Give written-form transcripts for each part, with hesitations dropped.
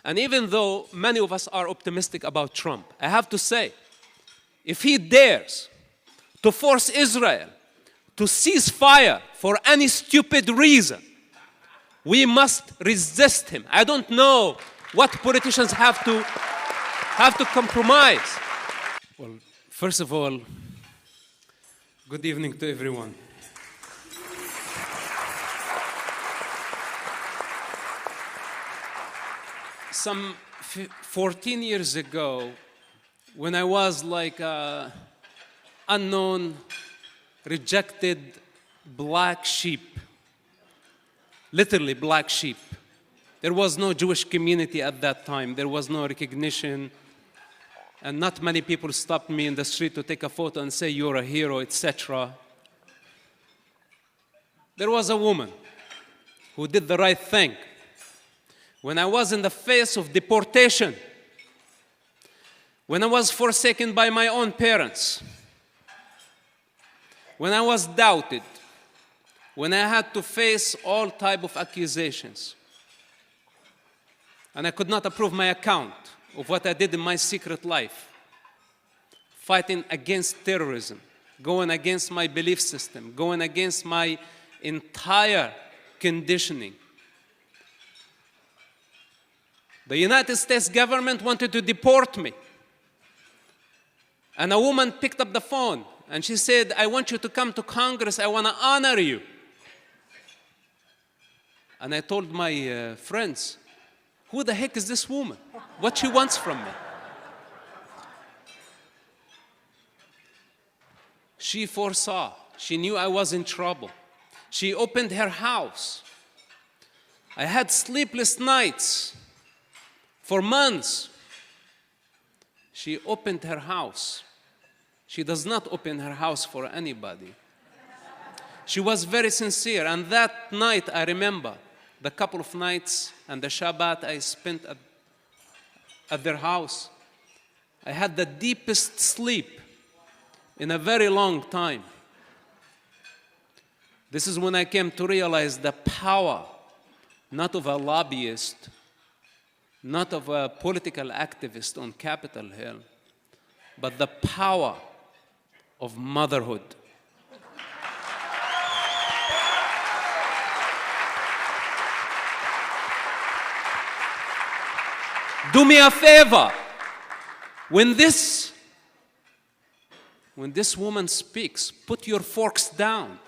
And even though many of us are optimistic about Trump, I have to say, if he dares to force Israel to cease fire for any stupid reason, we must resist him. I don't know what politicians have to compromise. Well, first of all, good evening to everyone. Some 14 years ago, when I was like an unknown, rejected black sheep, literally black sheep. There was no Jewish community at that time. There was no recognition. And not many people stopped me in the street to take a photo and say, you're a hero, etc. There was a woman who did the right thing. When I was in the face of deportation, when I was forsaken by my own parents, when I was doubted, when I had to face all type of accusations, and I could not approve my account of what I did in my secret life, fighting against terrorism, going against my belief system, going against my entire conditioning. The United States government wanted to deport me. And a woman picked up the phone and she said, I want you to come to Congress, I want to honor you. And I told my friends, who the heck is this woman? What she wants from me? She foresaw. She knew I was in trouble. She opened her house. I had sleepless nights for months. She opened her house. She does not open her house for anybody. She was very sincere. And that night, I remember, the couple of nights and the Shabbat I spent at their house, I had the deepest sleep in a very long time. This is when I came to realize the power, not of a lobbyist, not of a political activist on Capitol Hill, but the power of motherhood. Do me a favor. When this woman speaks, put your forks down.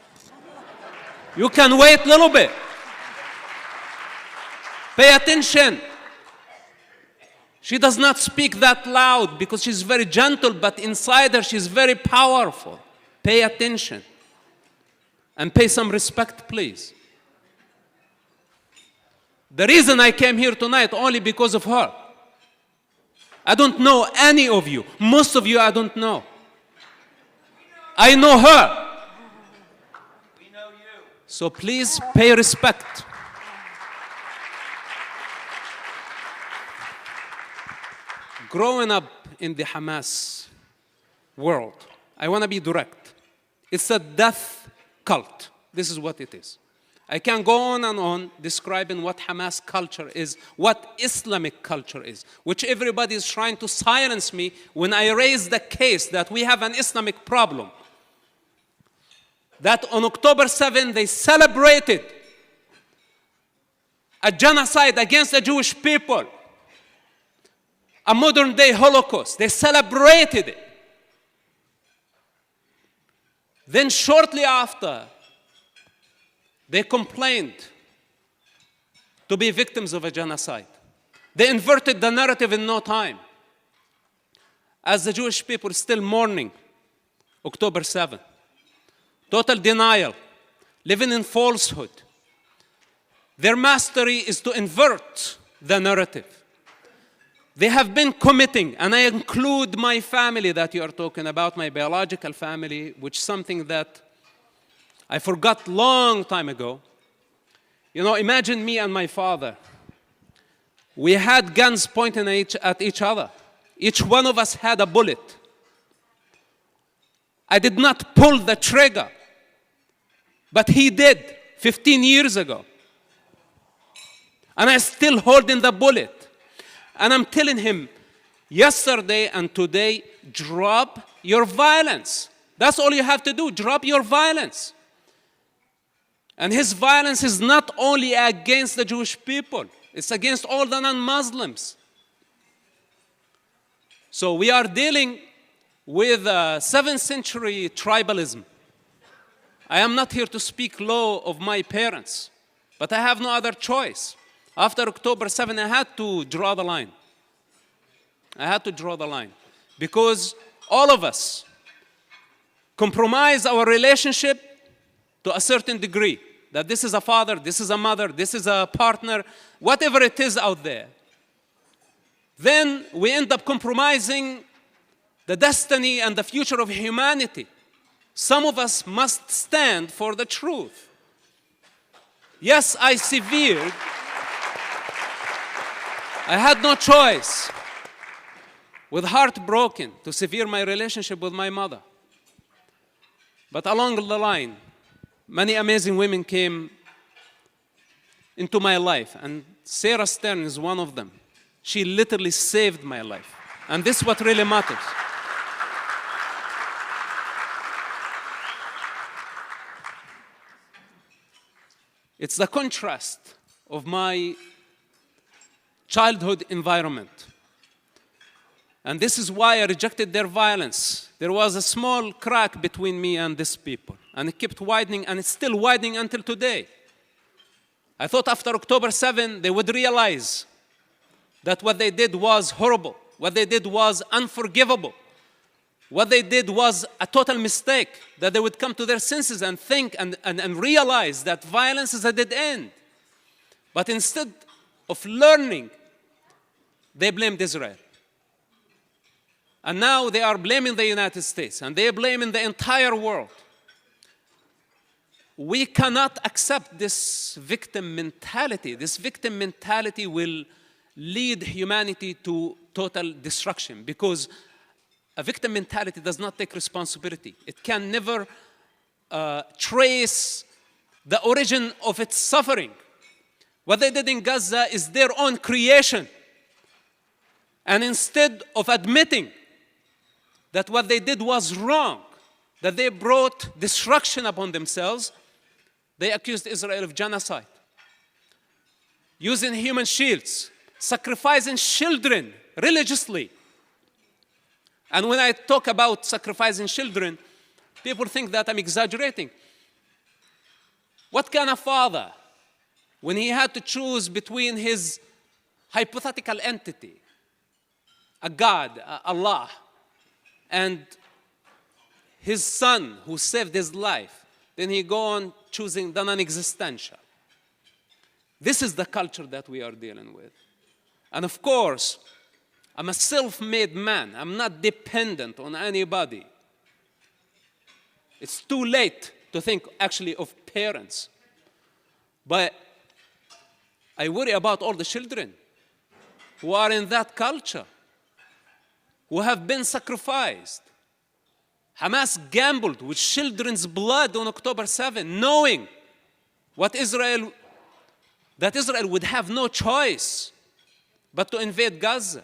You can wait a little bit. Pay attention. She does not speak that loud because she's very gentle, but inside her she's very powerful. Pay attention. And pay some respect, please. The reason I came here tonight only because of her. I don't know any of you. Most of you I don't know. I know her. We know you. So please pay respect. Growing up in the Hamas world, I want to be direct. It's a death cult. This is what it is. I can go on and on describing what Hamas culture is, what Islamic culture is, which everybody is trying to silence me when I raise the case that we have an Islamic problem. That on October 7, they celebrated a genocide against the Jewish people, a modern-day Holocaust. They celebrated it. Then shortly after, they complained to be victims of a genocide. They inverted the narrative in no time. As the Jewish people still mourning October 7. Total denial, living in falsehood. Their mastery is to invert the narrative. They have been committing, and I include my family that you are talking about, my biological family, which is something that I forgot long time ago. You know, imagine me and my father. We had guns pointing at each other. Each one of us had a bullet. I did not pull the trigger, but he did 15 years ago. And I'm still holding the bullet. And I'm telling him, yesterday and today, drop your violence. That's all you have to do, drop your violence. And his violence is not only against the Jewish people, it's against all the non-Muslims. So we are dealing with 7th century tribalism. I am not here to speak low of my parents, but I have no other choice. After October 7, I had to draw the line. I had to draw the line because all of us compromise our relationship to a certain degree. That this is a father, this is a mother, this is a partner, whatever it is out there. Then we end up compromising the destiny and the future of humanity. Some of us must stand for the truth. Yes, I severed. I had no choice, with heart broken, to sever my relationship with my mother. But along the line, many amazing women came into my life, and Sarah Stern is one of them. She literally saved my life, and this is what really matters. It's the contrast of my childhood environment. And this is why I rejected their violence. There was a small crack between me and these people. And it kept widening, and it's still widening until today. I thought after October 7, they would realize that what they did was horrible. What they did was unforgivable. What they did was a total mistake, that they would come to their senses and think and realize that violence is a dead end. But instead of learning, they blamed Israel. And now they are blaming the United States, and they are blaming the entire world. We cannot accept this victim mentality. This victim mentality will lead humanity to total destruction, because a victim mentality does not take responsibility. It can never trace the origin of its suffering. What they did in Gaza is their own creation. And instead of admitting that what they did was wrong, that they brought destruction upon themselves, they accused Israel of genocide, using human shields, sacrificing children religiously. And when I talk about sacrificing children, people think that I'm exaggerating. What kind of father, when he had to choose between his hypothetical entity, a God, Allah, and his son who saved his life, then he go on choosing the non-existential? This is the culture that we are dealing with. And of course, I'm a self-made man. I'm not dependent on anybody. It's too late to think actually of parents. But I worry about all the children who are in that culture, who have been sacrificed. Hamas gambled with children's blood on October 7, knowing that Israel would have no choice but to invade Gaza.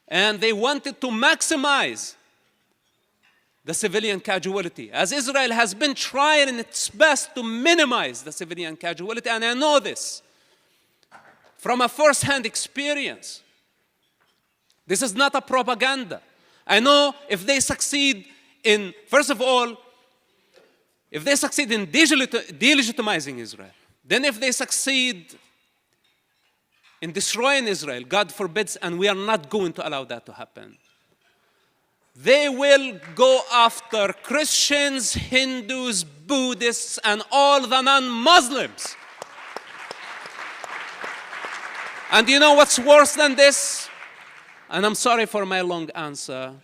And they wanted to maximize the civilian casualty, as Israel has been trying its best to minimize the civilian casualty, and I know this from a first-hand experience. This is not a propaganda. I know if they succeed in, first of all, if they succeed in delegitimizing Israel, then if they succeed in destroying Israel, God forbids, and we are not going to allow that to happen, they will go after Christians, Hindus, Buddhists, and all the non-Muslims. And you know what's worse than this? And I'm sorry for my long answer.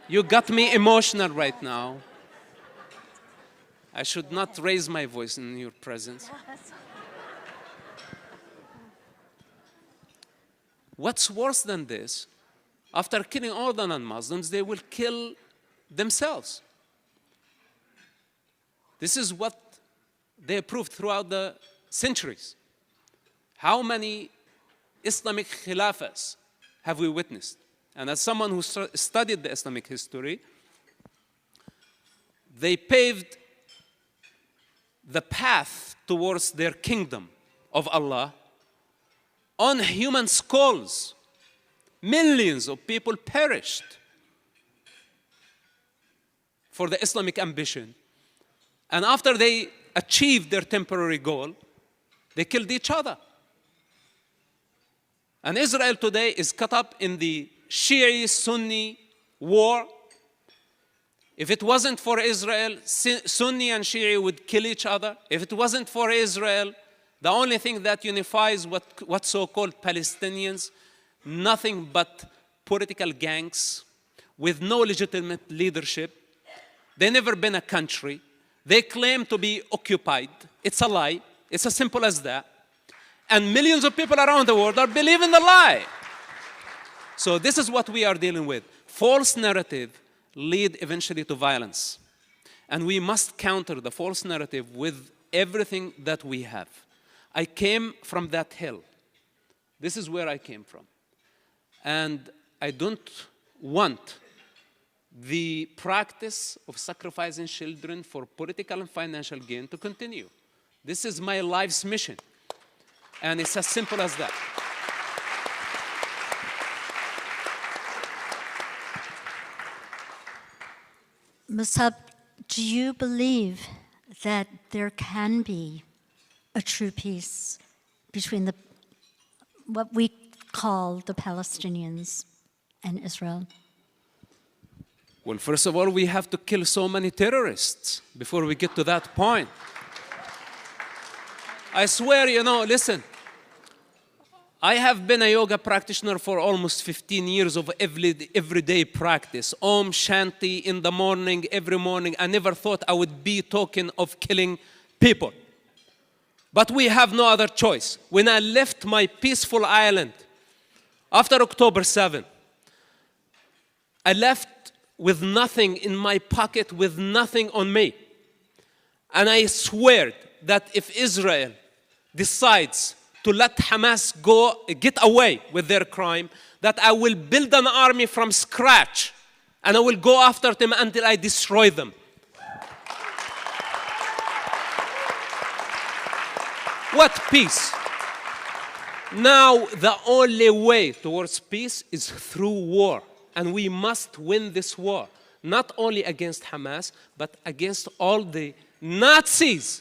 You got me emotional right now. I should not raise my voice in your presence. What's worse than this? After killing all the non-Muslims, they will kill themselves. This is what they proved throughout the centuries. How many Islamic khilafahs have we witnessed? And as someone who studied the Islamic history, they paved the path towards their kingdom of Allah on human skulls. Millions of people perished for the Islamic ambition. And after they achieved their temporary goal, they killed each other. And Israel today is caught up in the Shia-Sunni war. If it wasn't for Israel, Sunni and Shia would kill each other. If it wasn't for Israel, the only thing that unifies what so-called Palestinians, nothing but political gangs with no legitimate leadership. They've never been a country. They claim to be occupied. It's a lie. It's as simple as that. And millions of people around the world are believing the lie. So this is what we are dealing with. False narrative lead eventually to violence. And we must counter the false narrative with everything that we have. I came from that hill. This is where I came from. And I don't want the practice of sacrificing children for political and financial gain to continue. This is my life's mission. And it's as simple as that. Mosab, do you believe that there can be a true peace between what we call the Palestinians and Israel? Well, first of all, we have to kill so many terrorists before we get to that point. I swear, listen, I have been a yoga practitioner for almost 15 years of everyday practice. Om Shanti in the morning, every morning. I never thought I would be talking of killing people. But we have no other choice. When I left my peaceful island after October 7, I left with nothing in my pocket, with nothing on me. And I swear that if Israel decides to let Hamas get away with their crime, that I will build an army from scratch and I will go after them until I destroy them. What peace? Now, the only way towards peace is through war. And we must win this war, not only against Hamas, but against all the Nazis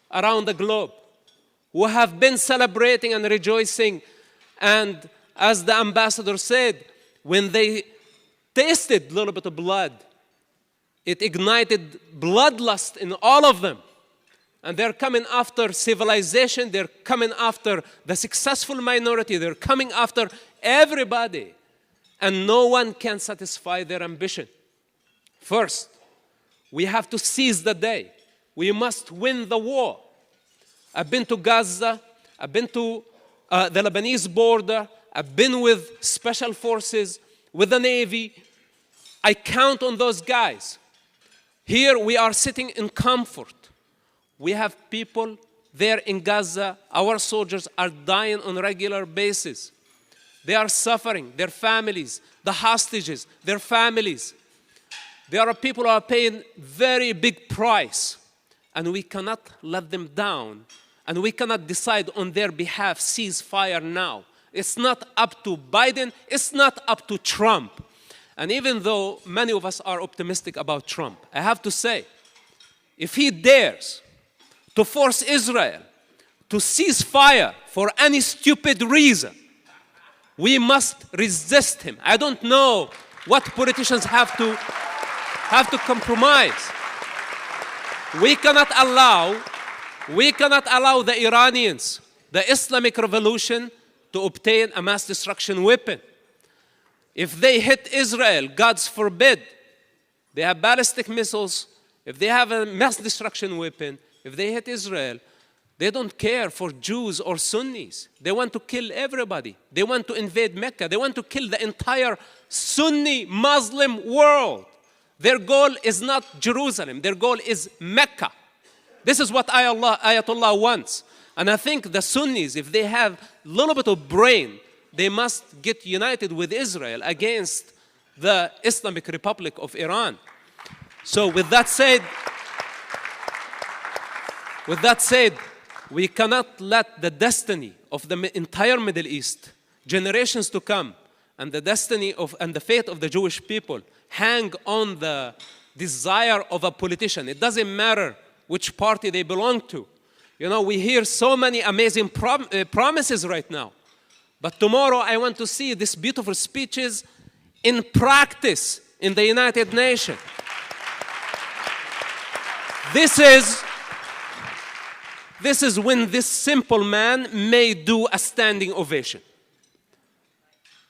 around the globe who have been celebrating and rejoicing. And as the ambassador said, when they tasted a little bit of blood, it ignited bloodlust in all of them. And they're coming after civilization, they're coming after the successful minority, they're coming after everybody. And no one can satisfy their ambition. First, we have to seize the day. We must win the war. I've been to Gaza, I've been to the Lebanese border, I've been with special forces, with the Navy. I count on those guys. Here we are sitting in comfort. We have people there in Gaza. Our soldiers are dying on a regular basis. They are suffering, their families, the hostages, their families. There are people who are paying very big price, and we cannot let them down, and we cannot decide on their behalf ceasefire now. It's not up to Biden, it's not up to Trump. And even though many of us are optimistic about Trump, I have to say, if he dares to force Israel to cease fire for any stupid reason, we must resist him. I don't know what politicians have to compromise. We cannot allow the Iranians, the Islamic Revolution, to obtain a mass destruction weapon. If they hit Israel, God forbid, they have ballistic missiles, if they have a mass destruction weapon, if they hit Israel, they don't care for Jews or Sunnis. They want to kill everybody. They want to invade Mecca. They want to kill the entire Sunni Muslim world. Their goal is not Jerusalem. Their goal is Mecca. This is what Ayatollah wants. And I think the Sunnis, if they have a little bit of brain, they must get united with Israel against the Islamic Republic of Iran. So with that said, we cannot let the destiny of the entire Middle East, generations to come, and the destiny of and the fate of the Jewish people hang on the desire of a politician. It doesn't matter which party they belong to. You know, we hear so many amazing promises right now. But tomorrow I want to see these beautiful speeches in practice in the United Nations. This is when this simple man may do a standing ovation.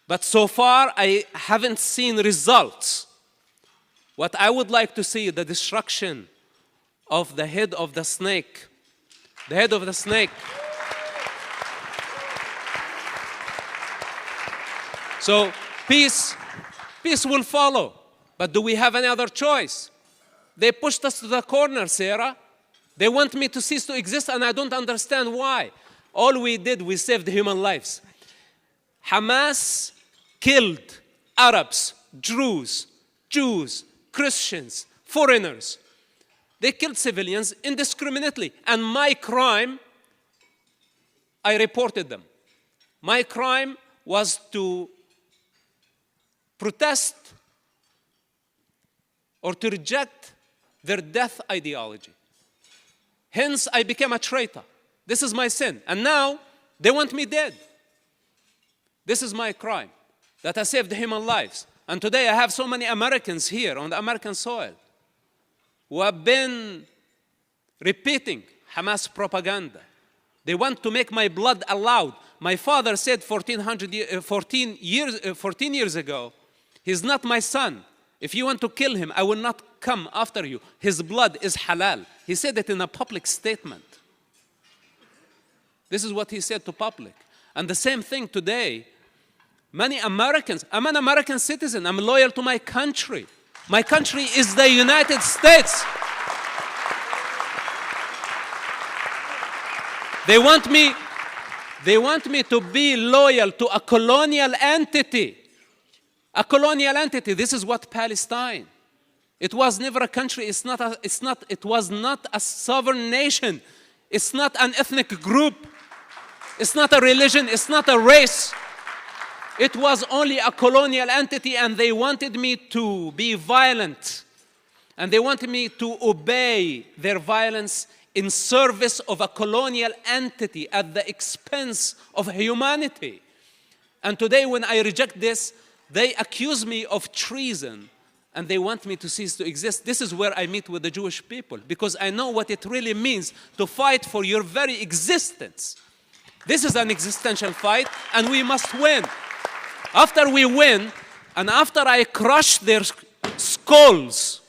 But so far, I haven't seen results. What I would like to see is the destruction of the head of the snake. The head of the snake. So peace will follow. But do we have any other choice? They pushed us to the corner, Sarah. They want me to cease to exist, and I don't understand why. All we did, we saved human lives. Hamas killed Arabs, Druze, Jews, Christians, foreigners. They killed civilians indiscriminately. And my crime, I reported them. My crime was to protest or to reject their death ideology. Hence, I became a traitor. This is my sin. And now, they want me dead. This is my crime, that I saved human lives. And today, I have so many Americans here on the American soil who have been repeating Hamas propaganda. They want to make my blood allowed. My father said 14 years ago, he's not my son. If you want to kill him, I will not come after you. His blood is halal. He said it in a public statement. This is what he said to public. And the same thing today. Many Americans, I'm an American citizen. I'm loyal to my country. My country is the United States. They want me to be loyal to a colonial entity. A colonial entity. This is what Palestine. It was never a country. It was not a sovereign nation. It's not an ethnic group. It's not a religion. It's not a race. It was only a colonial entity, and they wanted me to be violent. And they wanted me to obey their violence in service of a colonial entity at the expense of humanity. And today, when I reject this, they accuse me of treason, and they want me to cease to exist. This is where I meet with the Jewish people, because I know what it really means to fight for your very existence. This is an existential fight, and we must win. After we win, and after I crush their skulls,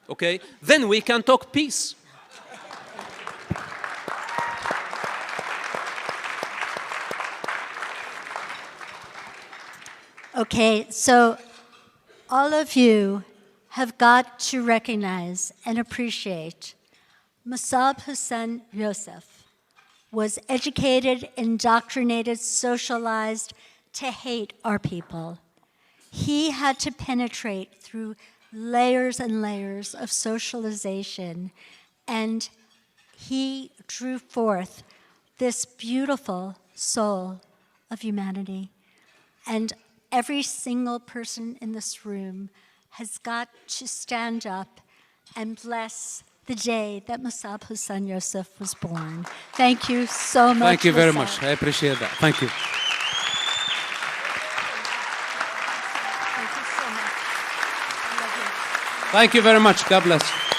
okay, then we can talk peace. Okay, so all of you have got to recognize and appreciate Mosab Hassan Yousef was educated, indoctrinated, socialized to hate our people. He had to penetrate through layers and layers of socialization, and he drew forth this beautiful soul of humanity. And every single person in this room has got to stand up and bless the day that Mosab Hassan Yousef was born. Thank you so much. Thank you very Mosab. much. I appreciate that. Thank you. Thank you so much. I love you. Thank you very much. God bless you.